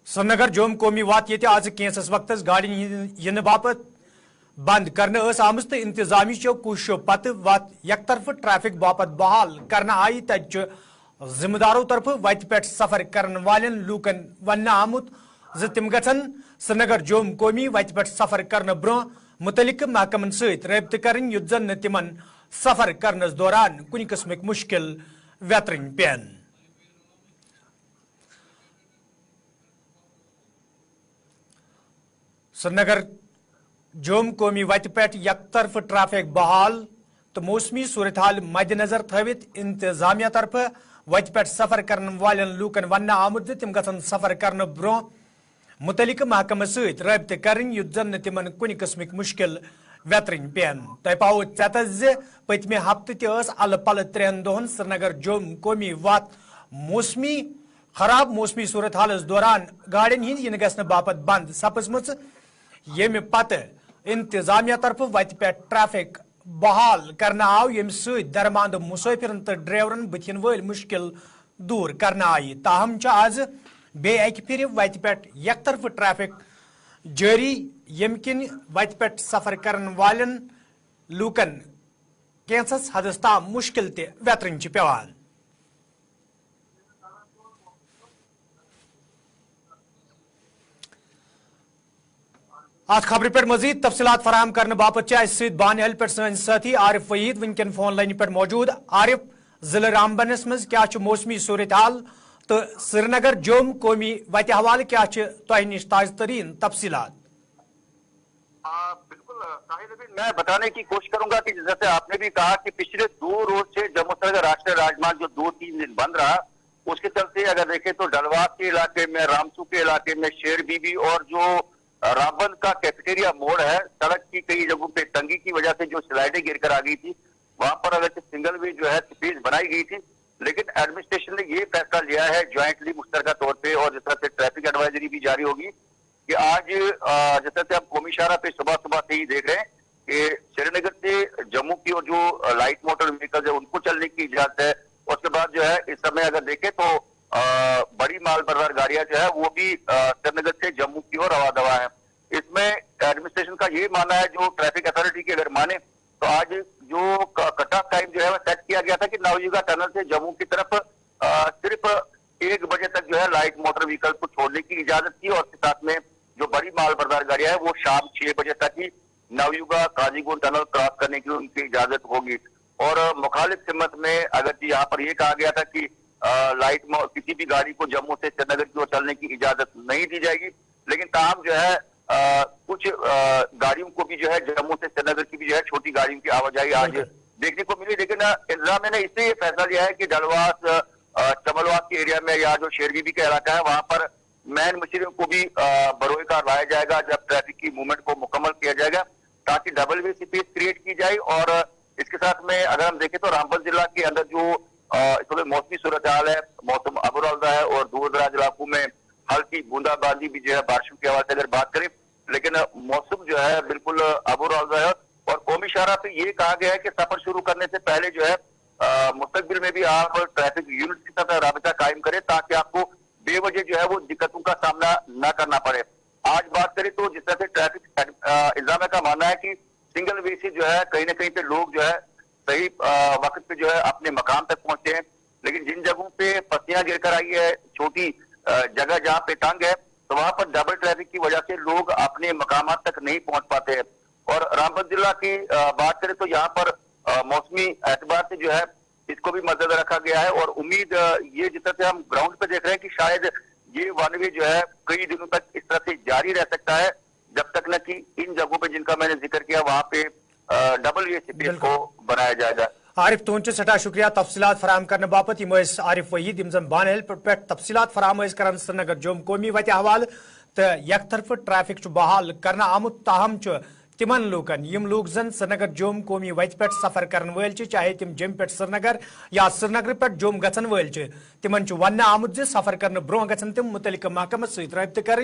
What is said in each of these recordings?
श्रीनगर जोम कोमी वात ये आज कैंसस वक्त गाड़ी इन बापत बंद करने आम तो इंतजामिया कोशिशों पत वात यकतरफ ट्रैफिक बापत बहाल करना आई तज जिम्मेदारों तरफ वत पे सफर करने वाले लूकन वन आमुत तिम गन श्रीनगर जोम कोमी वत पे सफर करने ब्रो मुतलिक महकमन सब्त कर जन तिमन सफर करने दौरान कुन किस्म मुश्किल व्यतरन पेन। श्रीनगर जोम कोमी वत पे यकतरफ ट्रैफिक बहाल तो मौसमी सूरत हाल मद्देनजर थवित इंतजामिया तरफ वत पे सफर करने वाले लूकन वन आमुत तिम गन सफर करने ब्रो मुतलिक महकम सब्त कर जन तिमन कुन किस्म मुश्किल व्यतरन पेन। तह पाओ चत पतमे हफ्त अल पल 3 दोहन श्रीनगर जोम कोमी वात मौसमी खराब मौसमी सूरत हाल दौरान गाड़ियों हिंद इन गसन बापत बंद सपजम ये पत इंतजामिया तरफ वत पे ट्रैफिक बहाल करना आव यम दरमांद मुसाफिरन तो ड्राइवरन बथिन वल मुश्किल दूर करना आई। ताहम आज बे अक फिर वत पे यकतरफ ट्रैफिक जारी यम किन वत पे सफर करने वालन लूकन कैंसस हदस ताम मुश्किल ते व्यतरन पेवान। आज खबर पे मजीद तफसीलात फराहम करने बापत बान पे साथी आरिफ वहीद वनकन फोन लाइन पे मौजूद। आरिफ, जिले रामबनस मज क्या मौसमी सूरत हाल तो श्रीनगर जोम कोमी वत हवाले क्या तह नश ताज़ तरीन तफसीलात? बिल्कुल मैं बताने की कोशिश करूंगा कि जैसे आपने भी कहा कि पिछले 2 रोज से जम्मू श्रीनगर राष्ट्रीय राजमार्ग जो 2-3 दिन बंद रहा, उसके चलते अगर देखें तो डलवास के इलाके में, रामसू के इलाके में, शेर बीबी और जो रामबन का कैफेटेरिया मोड़ है, सड़क की कई जगहों पे तंगी की वजह से जो स्लाइडें गिरकर आ गई थी, वहां पर अगर सिंगल वे जो है स्पेस बनाई गई थी, लेकिन एडमिनिस्ट्रेशन ने ये फैसला लिया है ज्वाइंटली मुश्तरका तौर पे और जिस तरह से ट्रैफिक एडवाइजरी भी जारी होगी कि आज जिस तरह से हम कौमी शाहरा पे सुबह सुबह से ही देख रहे हैं कि श्रीनगर से जम्मू की और जो लाइट मोटर व्हीकल है उनको चलने की इजाजत है। उसके बाद जो है इस समय अगर देखें तो बड़ी माल बरदार गाड़ियां जो है वो भी श्रीनगर से जम्मू की ओर रवा दवा है। इसमें एडमिनिस्ट्रेशन का ये मानना है, जो ट्रैफिक अथॉरिटी की अगर माने तो आज जो कट ऑफ टाइम जो है वो सेट किया गया था कि नवयुगा टनल से जम्मू की तरफ सिर्फ 1 बजे तक जो है लाइट मोटर व्हीकल को छोड़ने की इजाजत थी और साथ में जो बड़ी माल बरदार गाड़ियां है वो शाम 6 बजे तक ही नवयुगा काजीगुंड टनल क्रॉस करने की उनकी इजाजत होगी। और मुखालिफ सिमत में अगर यहाँ पर यह कहा गया था कि किसी भी गाड़ी को जम्मू से श्रीनगर की ओर चलने की इजाजत नहीं दी जाएगी, लेकिन ताहम जो है कुछ गाड़ियों को भी जो है जम्मू से श्रीनगर की भी जो है छोटी गाड़ियों की आवाजाही आज देखने को मिली। लेकिन इंतजामिया ने इससे ये फैसला लिया है कि डलवास चमलवास के एरिया में या जो शेरबीबी का इलाका है वहां पर मैन मशीनों को भी बरोए कार लाया जाएगा जब ट्रैफिक की मूवमेंट को मुकम्मल किया जाएगा, ताकि डबल वे स्पेस क्रिएट की जाए। और इसके साथ में अगर हम देखें तो रामबन जिला के अंदर जो इस वक्त मौसमी सूरत हाल है, मौसम अबुरौजा है और दूर दराज इलाकों में हल्की बूंदाबांदी भी जो है बारिशों की आवाज अगर बात करें, लेकिन मौसम जो है बिल्कुल अबुरौजा है। और कौमी शाहरा पे ये कहा गया है कि सफर शुरू करने से पहले जो है मुस्तकबिल में भी आप ट्रैफिक यूनिट के साथ राबिता कायम करें ताकि आपको बेवजह जो है वो दिक्कतों का सामना न करना पड़े। आज बात करें तो जिस तरह से ट्रैफिक इंतजामिया का मानना है कि सिंगल वे से जो है कहीं ना कहीं पे लोग जो है सही वक्त पे जो है अपने मकाम तक पहुंचते हैं, लेकिन जिन जगहों पे पत्तियां गिरकर आई है, छोटी जगह जहां पे तंग है, तो वहां पर डबल ट्रैफिक की वजह से लोग अपने मकामात तक नहीं पहुंच पाते हैं। और रामबन जिला की बात करें तो यहाँ पर मौसमी एतबार से जो है इसको भी मद्देनजर रखा गया है और उम्मीद ये जिस तरह से हम ग्राउंड पे देख रहे हैं कि शायद ये वन वे जो है कई दिनों तक इस तरह से जारी रह सकता है जब तक न कि इन जगहों पे जिनका मैंने जिक्र किया वहां पे डबल वे स्पेस को बनाया जाएगा। आरिफ तुंच सठा शुक्रिया तफसीलात फराहम करने बापत आरिफ वहीद बान पे तफसीलात फराहम कर श्रीनगर जोम कोमी वत हवाल तो यकतरफ ट्रैफिक बहाल करना आमुत। ताहम तिमन लूकन यम लोग जन श्रीनगर जोम कोमी वत पे सफर करन वल चाहे तिम जम पे श्रीनगर या श्रीनगर पे जोम गन वल तिमन वन आमुत सफर करने ब्रो गन तिम मुतलिक महकमस सत रब्त कर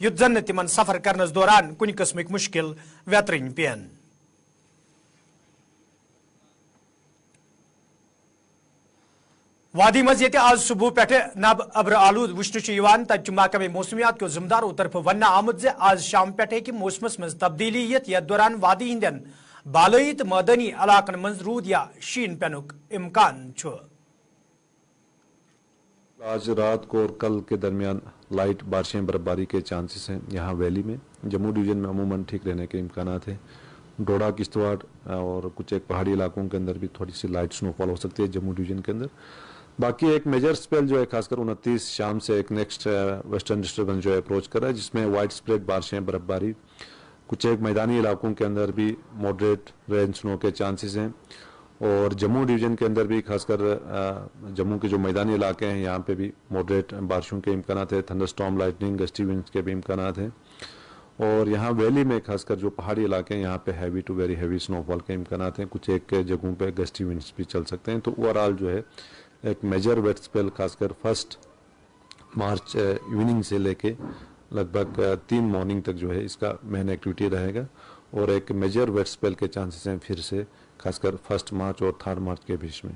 युत जन तिमन सफर करने दौरान कुन किस्म मुश्किल व्यतरन पेन। وادی مز یہ آز صبح پہ نب ابر آلود وچھن تب محکمہ موسمیات کے ذمداروں طرف ون آمت آز شام پہ کہ موسمس مز تبدیلی یت یتھ دوران وادی ہندین بالائی تو مدنی علاقن مز رود یا شین پینک امکان چھ. آج رات کو اور کل کے درمیان لائٹ بارشیں برفباری کے چانسز ہیں یہاں ویلی میں. جموں ڈویژن میں عموماً ٹھیک رہنے کے امکانات ہیں. ڈوڈا کشتواڑ اور کچھ ایک پہاڑی علاقوں کے اندر بھی تھوڑی سی لائٹ سنو فال ہو سکتی ہے جموں ڈویژن کے اندر. باقی ایک میجر اسپیل جو ہے خاص کر 29 شام سے ایک نیکسٹ ویسٹرن ڈسٹربنس جو ہے اپروچ کر رہا ہے جس میں وائڈ اسپریڈ بارشیں برفباری کچھ ایک میدانی علاقوں کے اندر بھی ماڈریٹ رین سنو کے چانسز ہیں. اور جموں ڈویژن کے اندر بھی خاص کر جموں کے جو میدانی علاقے ہیں یہاں پہ بھی ماڈریٹ بارشوں کے امکانات ہیں. تھنڈر اسٹارم لائٹننگ گسٹی ونڈس کے بھی امکانات ہیں. اور یہاں ویلی میں خاص کر جو پہاڑی علاقے ہیں یہاں پہ ہیوی ٹو ویری ہیوی سنو فال کے امکانات ہیں. کچھ ایک جگہوں پہ گسٹی ونڈس بھی چل سکتے ہیں. تو اوور آل جو ہے ایک میجر ویٹ اسپیل خاص کر 1 مارچ ایوننگ سے لے کے لگ بھگ 3 مارننگ تک جو ہے اس کا مین ایکٹیویٹی رہے گا. اور ایک میجر ویٹ اسپیل کے چانسز ہیں پھر سے خاص کر 1 مارچ اور 3 مارچ کے بیچ میں.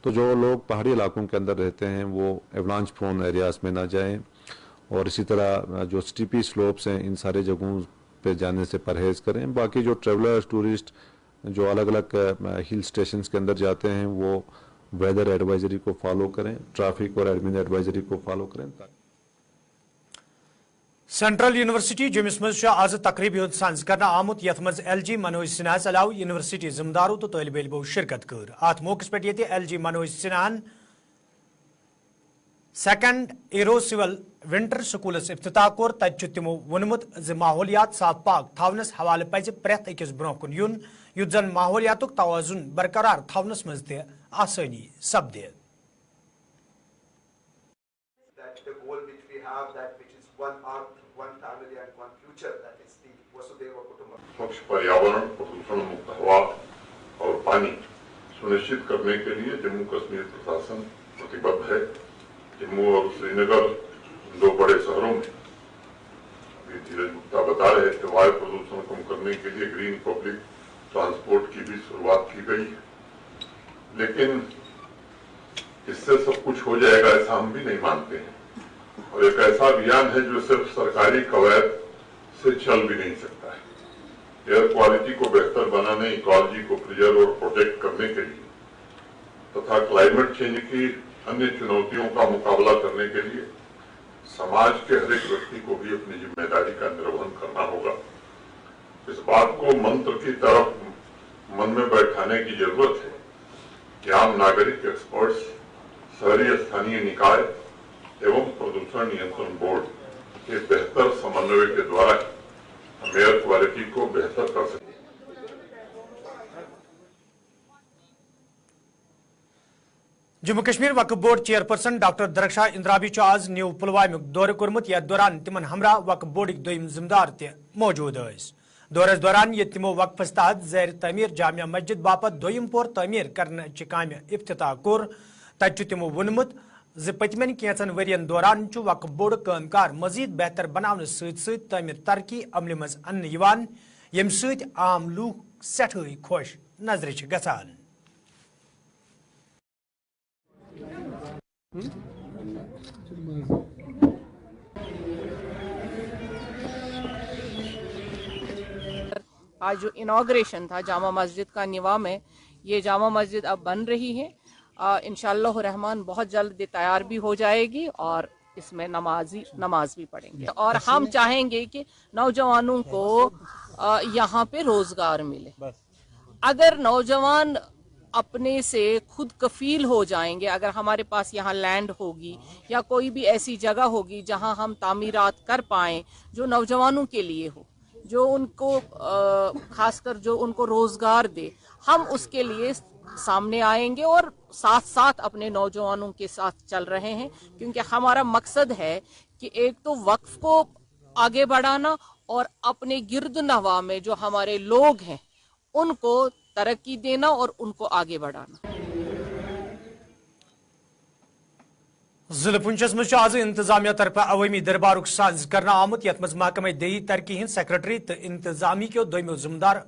تو جو لوگ پہاڑی علاقوں کے اندر رہتے ہیں وہ ایولانچ پرون ایریاز میں نہ جائیں. اور اسی طرح جو اسٹیپی سلوپس ہیں ان سارے جگہوں پہ جانے سے پرہیز کریں. باقی جو ٹریولرز ٹورسٹ جو الگ الگ ہل اسٹیشنز کے اندر جاتے ہیں وہ ویدر ایڈوائزری کو فالو کریں, ٹریفک اور ایڈمن ایڈوائزری کو فالو کریں. سینٹرل یونیورسٹی جمس مز آز تقریبی ہند سانز کرنا آمت یت مز ایل جی منوج سنہا علاوہ یونیورسٹی ذمداروں تو طالب علموں شرکت کر. ات موقع پہ یہ L G Manoj Sinha second ایرو سول ونٹر سکولس افتتاح کور. تت تمو وونمت ماحولیات صاف پاک تھونس حوالہ پز پریت اکس برو کن یون یت زن ماحولیات توازن برقرار تھونس مز تہ آسانی سپدے. One earth, one family and one future, that is the Vasudhaiva Kutumbakam. स्वच्छ पर्यावरण, प्रदूषण मुक्त हवा और पानी सुनिश्चित करने के लिए जम्मू कश्मीर प्रशासन प्रतिबद्ध है. जम्मू और श्रीनगर दो बड़े शहरों में अभी धीरज गुप्ता बता रहे थे वायु प्रदूषण कम करने के लिए ग्रीन पब्लिक ट्रांसपोर्ट की भी शुरुआत की गई है. लेकिन इससे सब कुछ हो जाएगा ऐसा हम भी नहीं मानते हैं. और एक ऐसा अभियान है जो सिर्फ सरकारी कवायद से चल भी नहीं सकता है. एयर क्वालिटी को बेहतर बनाने, इकोलॉजी को प्रिजर्व और प्रोटेक्ट करने के लिए तथा क्लाइमेट चेंज की अन्य चुनौतियों का मुकाबला करने के लिए समाज के हर एक व्यक्ति को भी अपनी जिम्मेदारी का निर्वहन करना होगा. इस बात को मंत्र की तरफ मन में बैठाने की जरूरत है कि आम नागरिक, एक्सपर्ट्स, शहरी स्थानीय निकाय एवं प्रदूषण नियंत्रण बोर्ड के बेहतर समन्वय के द्वारा हम एयर क्वालिटी को बेहतर कर सकते हैं. जम्मू कश्मीर वक्फ बोर्ड चेयरपर्सन डॉक्टर दरक्षा इंद्राबी आज न्यू पुलवाम दौर कोर्मुत यथ दौरान तिमन हमरा वक्फ बोर्ड दोयम जिम्मेदार तह मौजूद स. दौरस दौरान ये तिमो वक्फस तहत ज़ैर तमीर जामिया मस्जिद बापत दोयम पोर तमीर करने काम इफ्तिताह कोर. तत तिमो वोनमुत पतमन कैंचन वरियन दौरान वक्फ बोर्ड कामकार मजीद बेहतर बनाने सत तमीर तरक्की अमल मज अन्न यम सत आम लूख सठे खुश नजर गसान. आज जो इनॉग्रेशन था जामा मस्जिद का निवा में, ये जामा मस्जिद अब बन रही है. इंशाअल्लाह रहमान बहुत जल्द तैयार भी हो जाएगी और इसमें नमाज भी पढ़ेंगे. और हम चाहेंगे कि नौजवानों को यहाँ पे रोजगार मिले. अगर नौजवान अपने से खुद कफील हो जाएंगे, अगर हमारे पास यहाँ लैंड होगी या कोई भी ऐसी जगह होगी जहाँ हम तामीरात कर पाएं जो नौजवानों के लिए हो, जो उनको खासकर जो उनको रोजगार दे, हम उसके लिए सामने आएंगे और साथ साथ अपने नौजवानों के साथ चल रहे हैं. क्योंकि हमारा मकसद है कि एक तो वक्फ को आगे बढ़ाना और अपने गिर्द नवा में जो हमारे लोग हैं उनको तरक्की देना और उनको आगे बढ़ाना. जिले पुंछस मज आज इंतजामिया तरफ अवामी दरबार साज करना आमुत यथ मज महकमा देही तरक्की हिंद सेक्रेटरी तो इंतजामी के दोयमो जिम्मेदार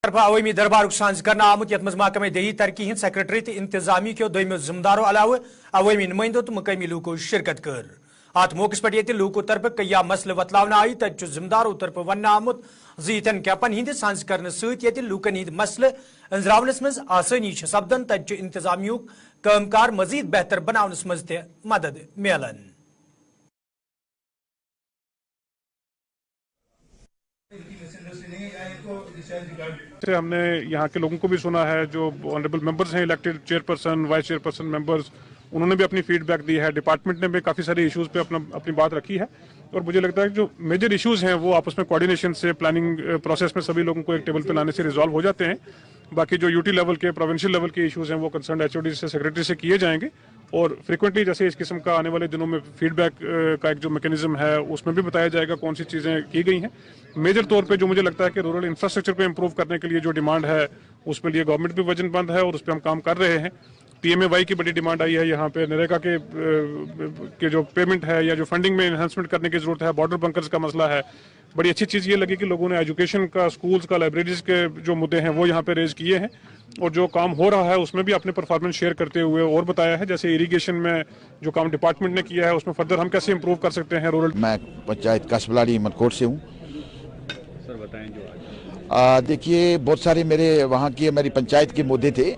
عوامی دربار سانز کرنا آمت یت مز محکمہ دیہی ترقی ہند سیکرٹری تو انتظامیہ کے دویمو ذمہ علاوہ عوامی نمائندوں تو مقامی لوکو شرکت کر ات موقع پہ یہ لوکو طرف کیا مسئلہ وتلاؤن آئی تت ذمہ داروں طرف ون آمت زن کیپن ہند سانز کرنے ست لوکن ہند مسئلہ انزراونس مز آسانی سپدان تت انتظامیہ کام کار مزید بہتر بناونس مز تہ مدد ملان. ہم نے یہاں کے لوگوں کو بھی سنا ہے جو آنریبل ممبرز ہیں elected chairperson vice chairperson members انہوں نے بھی اپنی فیڈ بیک دی ہے. ڈپارٹمنٹ نے بھی کافی سارے ایشوز پہ اپنی بات رکھی ہے اور مجھے لگتا ہے کہ جو میجر ایشوز ہیں وہ آپس میں کوارڈینیشن سے پلاننگ پروسیس میں سبھی لوگوں کو ایک ٹیبل پہ لانے سے ریزالو ہو جاتے ہیں. باقی جو یوٹی لیول کے پروونشل لیول کے ایشوز ہیں وہ کنسرنڈ ایچ او ڈی سے سیکرٹری سے کیے جائیں گے اور فریکوینٹلی جیسے اس قسم کا آنے والے دنوں میں فیڈ بیک کا ایک جو میکینزم ہے اس میں بھی بتایا جائے گا کون سی چیزیں کی گئی ہیں. میجر طور پہ جو مجھے لگتا ہے کہ رورل انفراسٹرکچر کو امپروو کرنے کے لیے جو ڈیمانڈ ہے اس کے لیے گورنمنٹ بھی وجن بند ہے اور اس پہ ہم کام کر رہے ہیں. پی ایم اے وائی کی بڑی ڈیمانڈ آئی ہے یہاں پہ نریگا کے جو پیمنٹ ہے یا جو فنڈنگ میں انہانسمنٹ کرنے کی ضرورت ہے. بارڈر بنکرز کا مسئلہ ہے. بڑی اچھی چیز یہ لگی کہ لوگوں نے ایجوکیشن کا اسکولز کا لائبریریز کے جو مدعے ہیں وہ یہاں پہ ریز کیے ہیں اور جو کام ہو رہا ہے اس میں بھی اپنے پرفارمنس شیئر کرتے ہوئے اور بتایا ہے جیسے اریگیشن میں جو کام ڈپارٹمنٹ نے کیا ہے اس میں فردر ہم کیسے امپروو کر سکتے ہیں رورل. میں پنچایت کسبلاڑی مدکوٹ سے ہوں. سر بتائیں جو دیکھیے بہت سارے میرے وہاں کی میری پنچایت کے مدعے تھے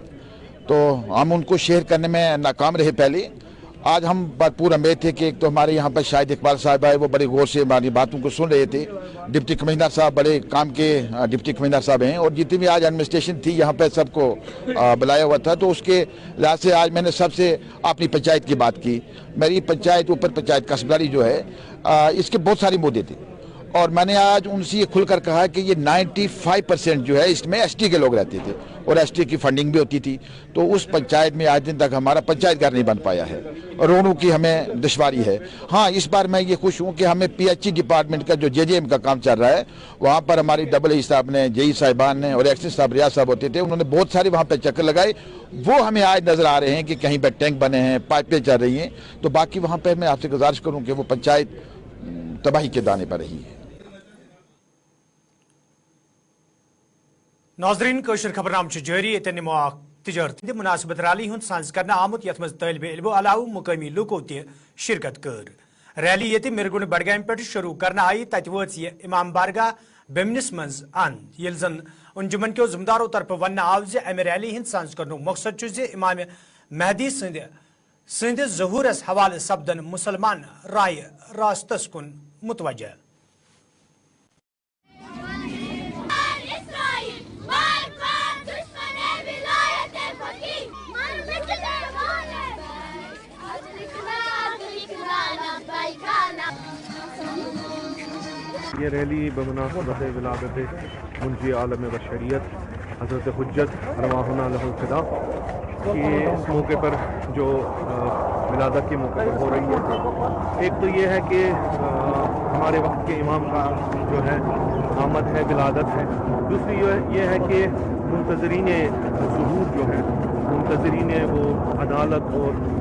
تو ہم ان کو شیئر کرنے میں ناکام رہے پہلے. آج ہم پورا امید تھے کہ ایک تو ہمارے یہاں پر شاہد اقبال صاحب آئے وہ بڑے غور سے ہماری باتوں کو سن رہے تھے. ڈپٹی کمشنر صاحب بڑے کام کے ڈپٹی کمشنر صاحب ہیں اور جتنی بھی آج ایڈمنسٹریشن تھی یہاں پہ سب کو بلایا ہوا تھا تو اس کے لحاظ سے آج میں نے سب سے اپنی پنچایت کی بات کی. میری پنچایت اوپر پنچایت کسبلاڑی جو ہے اس کے بہت سارے مدعے تھے اور میں نے آج ان سے یہ کھل کر کہا کہ یہ 95% جو ہے اس میں ایس ٹی کے لوگ رہتے تھے اور ایس ٹی کی فنڈنگ بھی ہوتی تھی تو اس پنچایت میں آج دن تک ہمارا پنچایت گھر نہیں بن پایا ہے اور روڈوں کی ہمیں دشواری ہے. ہاں اس بار میں یہ خوش ہوں کہ ہمیں پی ایچ ای ڈپارٹمنٹ کا جو جے جے ایم کا کام چل رہا ہے وہاں پر ہماری ڈبل ای صاحب نے جے ای صاحبان نے اور ایکسن صاحب ریاض صاحب ہوتے تھے انہوں نے بہت سارے وہاں پہ چکر لگائے. وہ ہمیں آج نظر آ رہے ہیں کہ کہیں پہ ٹینک بنے ہیں پائپیں چل رہی ہیں تو باقی وہاں پہ میں آپ سے گزارش کروں کہ وہ پنچایت تباہی کے دانے پر رہی ہے. ناظرین کوشر خبرنام جاری نمو تجارت مناسبت ریلی ہند سانز کرنا آمت یت مز طالب علمو علاوہ مقامی لوکو تہ شرکت کر. ریلی یہ مرگن بڈگام پہ شروع کرنا آئی تت وچ یہ امام بارگاہ بیمنس مز اند یل زن انجمن کے ذمہ داروں طرف ون آو امہ ریلی ہند سانز کرن مقصد امام مہدی سند ظہورس حوالہ سپدن مسلمان رائے راستس کن متوجہ. یہ ریلی بمناسبت ولادت منجی عالم بشریت حضرت حجت ارواحنا لہ الفدا کہ اس موقع پر جو ولادت کے موقع پر ہو رہی ہے. ایک تو یہ ہے کہ ہمارے وقت کے امام کا جو ہے آمد ہے ولادت ہے. دوسری یہ ہے کہ منتظرین ظہور جو ہے منتظرین وہ عدالت اور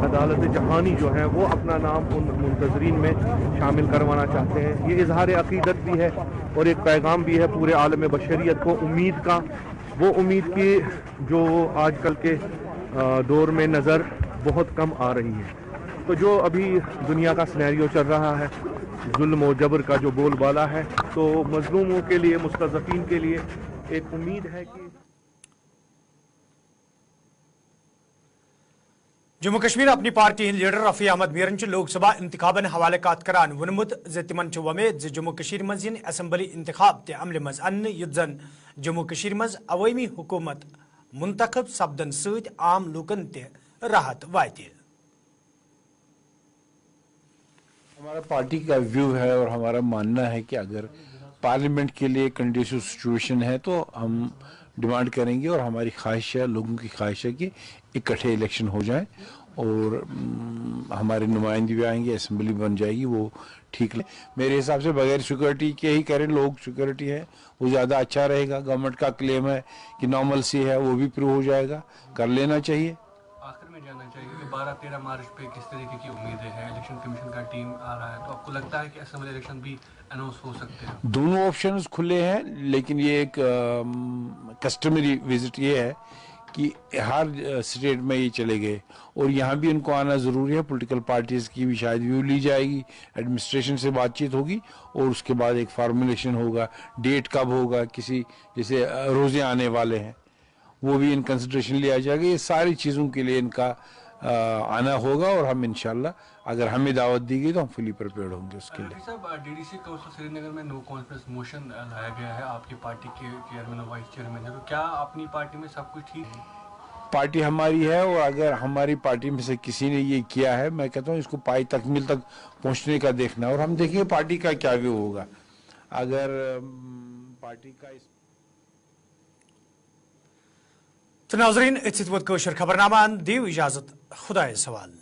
عدالت جہانی جو ہے وہ اپنا نام ان منتظرین میں شامل کروانا چاہتے ہیں. یہ اظہار عقیدت بھی ہے اور ایک پیغام بھی ہے پورے عالم بشریت کو امید کا. وہ امید کی جو آج کل کے دور میں نظر بہت کم آ رہی ہے. تو جو ابھی دنیا کا سینیریو چل رہا ہے ظلم و جبر کا جو بول بالا ہے تو مظلوموں کے لیے مستضعفین کے لیے ایک امید ہے کہ جموں کشمیر اپنی پارٹی ہند لیڈر رفیع احمد میرن لوک سبھا انتخابن حوالہ کات کران ونمت تمن ومید جموں کشمیر مز اسمبلی انتخاب تہ عمل مز ان یت زن جموں کشمیر مز عوامی حکومت منتخب سپدن ست عام لوکن تہ راحت وات. ہمارا پارٹی کا ویو ہے اور ہمارا ماننا ہے کہ اگر پارلیمنٹ کے لیے کنڈیسو سچویشن ہے تو ہم ڈیمانڈ کریں گے اور ہماری خواہش ہے لوگوں کی خواہش ہے کہ اکٹھے الیکشن ہو جائیں اور ہمارے نمائندے بھی آئیں گے اسمبلی بن جائے گی وہ ٹھیک. میرے حساب سے بغیر سیکورٹی کے ہی کریں لوگ سیکورٹی ہے وہ زیادہ اچھا رہے گا. گورنمنٹ کا کلیم ہے کہ نارمل سی ہے وہ بھی پروو ہو جائے گا کر لینا چاہیے. آخر میں جاننا چاہیے کہ 12-13 مارچ پہ کس طریقے کی امیدیں ہیں इलेक्शन कमीशन का टीम आ रहा है, तो आपको लगता है कि असेंबली इलेक्शन भी अनाउंस हो सकते हैं? दोनों ऑप्शंस खुले हैं, लेकिन ये एक कस्टमरी विजिट ये है कि हर स्टेट में ये चले गए और यहाँ भी इनको आना ज़रूरी है। पॉलिटिकल पार्टीज़ की भी शायद व्यू ली जाएगी, एडमिनिस्ट्रेशन से बातचीत होगी और उसके बाद एक फार्मूलेशन होगा। डेट कब होगा, किसी जैसे रोज़े आने वाले हैं वो भी इन कंसिडरेशन लिया जाएगा। ये सारी चीज़ों के लिए इनका आना होगा और हम इंशाल्लाह अगर हमें दावत दी गई तो हम फुली प्रिपेयर्ड होंगे उसके लिए। साहब, डीडीसी काउंसिल श्रीनगर में नो कॉन्फिडेंस मोशन लाया गया है आपकी पार्टी के चेयरमैन और वाइस चेयरमैन है, तो क्या अपनी पार्टी में सब कुछ ठीक है? पार्टी हमारी है और अगर हमारी पार्टी में से किसी ने ये किया है, मैं कहता हूँ इसको पाई तकमील तक पहुँचने का देखना और हम देखेंगे पार्टी का क्या व्यू होगा। अगर पार्टी का तो नाज़रीन, खबरनामा दी इजाजत, खुदा सवाल।